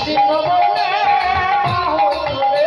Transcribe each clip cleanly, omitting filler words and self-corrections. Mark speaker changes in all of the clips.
Speaker 1: কৃষ্ণ বলে বাহু তুলে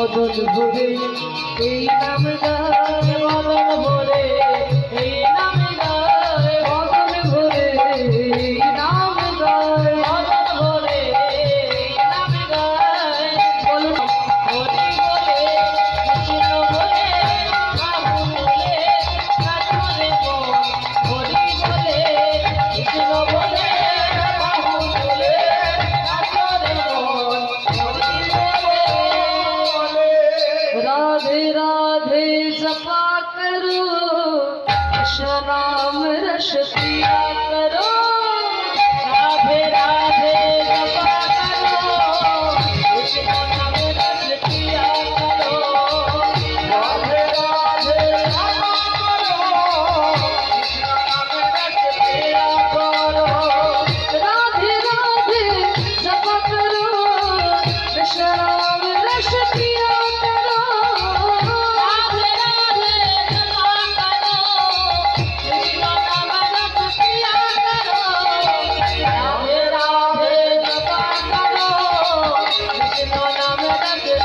Speaker 1: মদন ভরে এই নাম গায় মদন ভরে এই নাম গায় মদন ভরে এই নাম গায় মদন ভরে এই নাম গায় বলুন হরি বলে কৃষ্ণ বলে বাহু বলে কাটরে মন হরি বলে কৃষ্ণ বলে বাহু বলে কাটরে মন হরি राधे राधे जपा करो कृष्ण नाम रस पिया करो राधे राधे जपा करो कृष्ण नाम रस पिया करो राधे राधे जपा करो कृष्ण नाम रस पिया करो राधे राधे जपा करो कृष्ण नाम रस पिया Krishna Namah